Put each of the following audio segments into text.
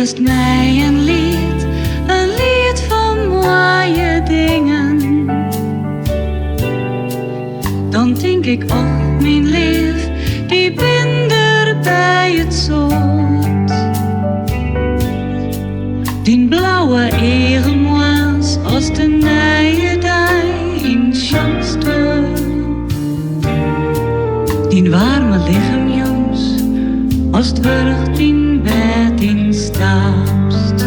vregest mij een lied van mooie dingen. Dan denk ik, oh mijn lief, die ben er bij het zoot. Die blauwe eremois als de nije dij in Schanstel. Die warme lichaamjons als het wurgt in bed in staapst.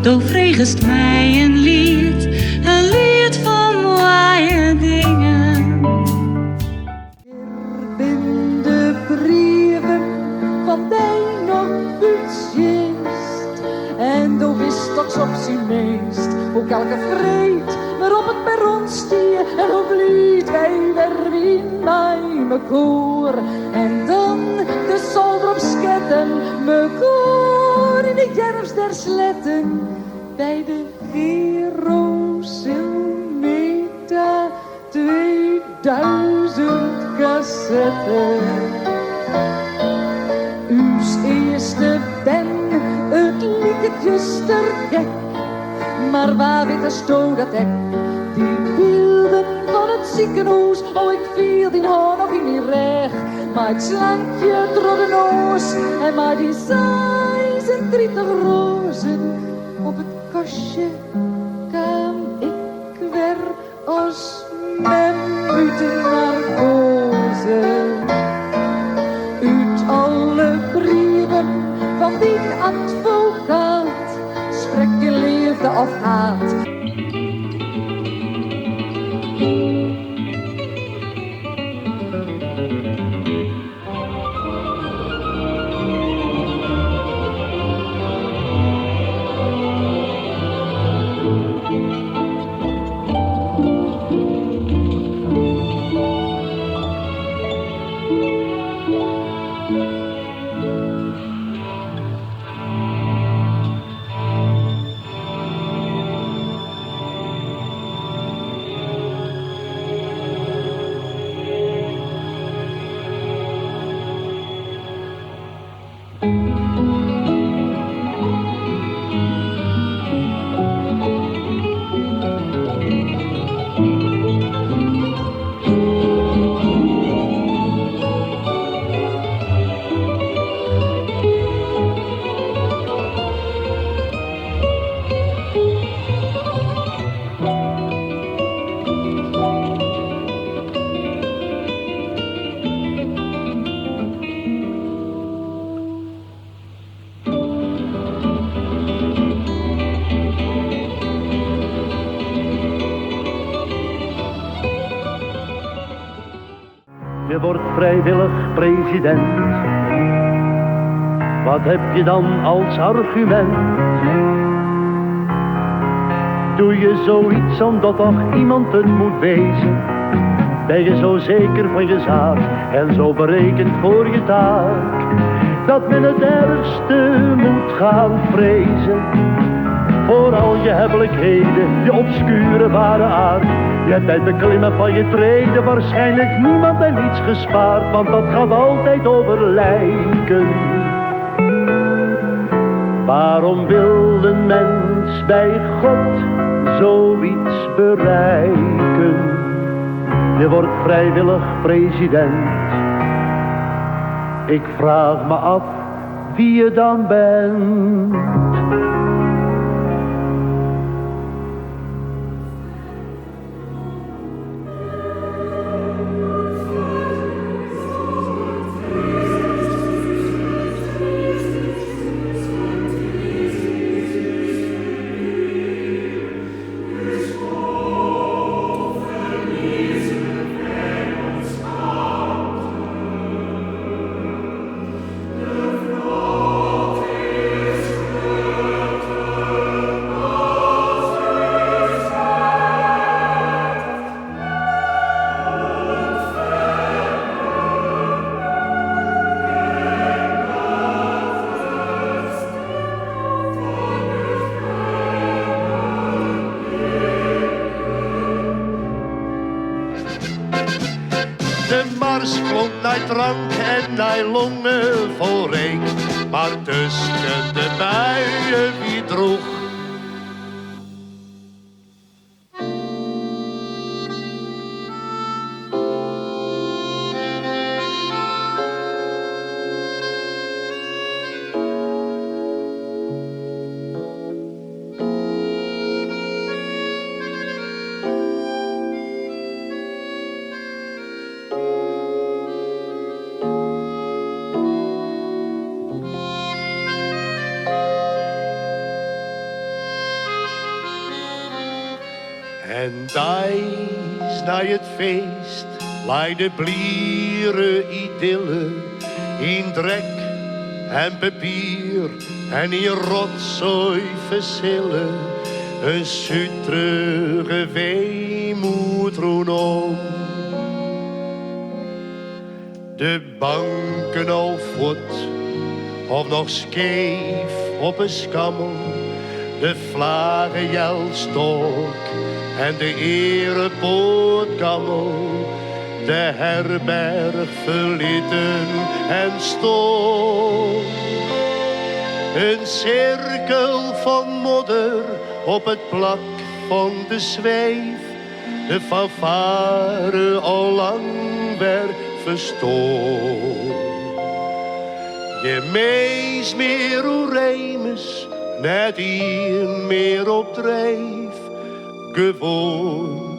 Doch vregest mij een lied van mooie dingen. Er bin de brieven van dij nog uitgist. En du wist toch op zijn meest ook elke vreed maar op het perron stie. En hoe blied wij weer wien bij me koor. En dan de zolder op sketten me koor in de jerfs der sletten bij de Gerosilmeta 2000 cassetten. Uws eerste ben, het liedjes ter gek, maar waar weet de sto dat ik die beelden van het ziekenhuis, oh ik viel die hoorn nog in die reg, maar het slankje door de noos en maar die 36 rozen op het kastje kwam ik weer als mem uit de narcose. Uit alle brieven van die advocaat spreekt je liefde of haat. Je wordt vrijwillig president. Wat heb je dan als argument? Doe je zoiets omdat toch iemand het moet wezen? Ben je zo zeker van je zaak en zo berekend voor je taak, dat men het ergste moet gaan vrezen? Voor al je hebbelijkheden, je obscure ware aard, je hebt bij het beklimmen van je treden waarschijnlijk niemand en niets gespaard, want dat gaat altijd over lijken. Waarom wil een mens bij God zoiets bereiken? Je wordt vrijwillig president. Ik vraag me af wie je dan bent. De mars klonk naar drank en naar longen voorheen. maar tussen de buien wie droeg. En dais na het feest, laai de blieren idylle in drek en papier en in rotzooi versillen. Een zutrige weemoed rondom. De banken al voet, of nog scheef op een skammel. De vlaggenjelstok en de erepoortkammel. De herberg verlieten en stom. Een cirkel van modder op het plak van de zweef. De fanfare al lang werd verstoord. Je mees meer hoe Remus, net hier meer op drijf. Gewoon,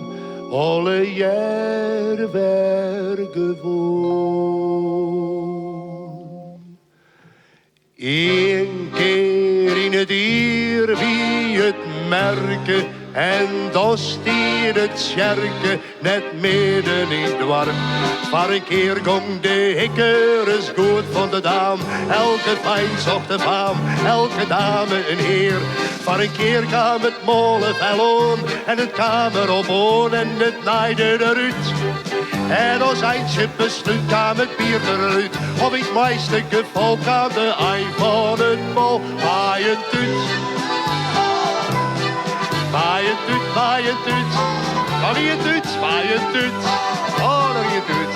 alle jaren weer gewoon. Eén keer in het dier wie het merken. En dan stier het sjerken net midden in het dorp. Maar een keer gong de hikker eens goed van de daam. Elke fijn zocht de faam, elke dame een heer. Maar een keer kwam het molenvel on en het kamer op on en het naaide eruit. En als eindje besluit kwam het bier eruit. Of in het meeste geval kwam de ei van het bal waaien tuut. Waaien tuut, waaien tuut. Kan je tuut, waaien tuut. Oh, dat je tuut.